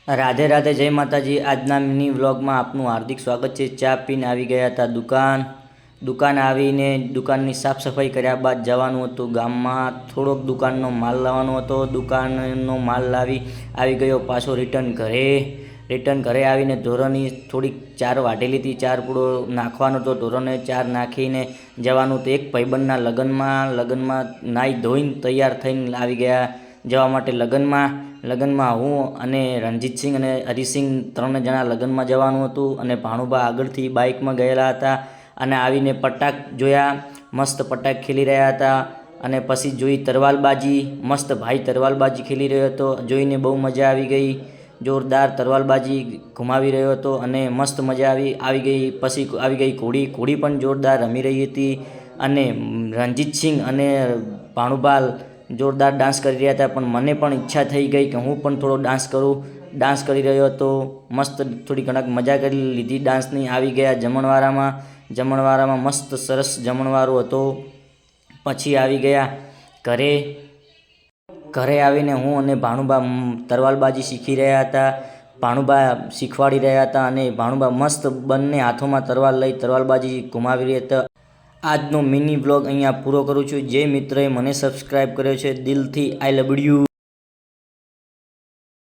राधे राधे जय माताजी। आजना mini vlog में आपनु हार्दिक स्वागत है। चा पीने आवी गया था दुकान आवीने दुकाननी साफ सफाई कर्या बाद जवानुं हतुं गाममां। थोड़ोक दुकाननो माल लावવાનો હતો। दुकाननो माल लावी आवी गयो पाछो रिटर्न घरे आवीने ढोरोनी थोड़ी चार वाटेली थी, चार पूड़ो नाखवानो तो ढोरोने चार नाखीने जवानुं। तो एक भाईबंधना लगनमा नाई धोईने तैयार थईने आवी गया जवा माटे लगनमा हूँ अने रणजीत सिंह अने हरीसिंह त्रण जणा लगनमा जवानुं हतुं अने भाणुबा आगळथी बाइक में गयेला हता अने आवीने पटाक जोया। मस्त पटाक खेली रह्या हता अने पछी जोई तरवालबाजी। मस्त भाई तरवालबाजी खेली रह्यो हतो, जोईने बहु मजा आवी गई। जोरदार तरवालबाजी घुमावी रह्यो हतो अने मस्त मजा आवी गई। पछी आवी गई घोड़ी पण जोरदार रमी रही हती अने रणजीत सिंह अने भाणुबाल जोरदार डांस करी रह्या हता। पण मने पण इच्छा थई गई कि हूँ पण थोड़ो डांस करूँ। डांस करी रह्यो हतो, मस्त थोड़ी घणक मजा करी लीधी डांसनी। आवी गया जमणवारामां मस्त सरस जमणवारो हतो। पछी आवी गया घरे आवीने हूँ अने भाणुबा तरवालबाजी शीखी रह्या हता। भाणुबा शीखवाड़ी रह्या हता अने भाणुबा मस्त बंने हाथों में तरवाल लई तरवालबाजी घुमावी रह्या हता। આજનો મિની વ્લોગ અહીંયા પૂરો કરું છું। જે મિત્રએ મને સબસ્ક્રાઈબ કર્યો છે દિલથી આઈ લવ યુ।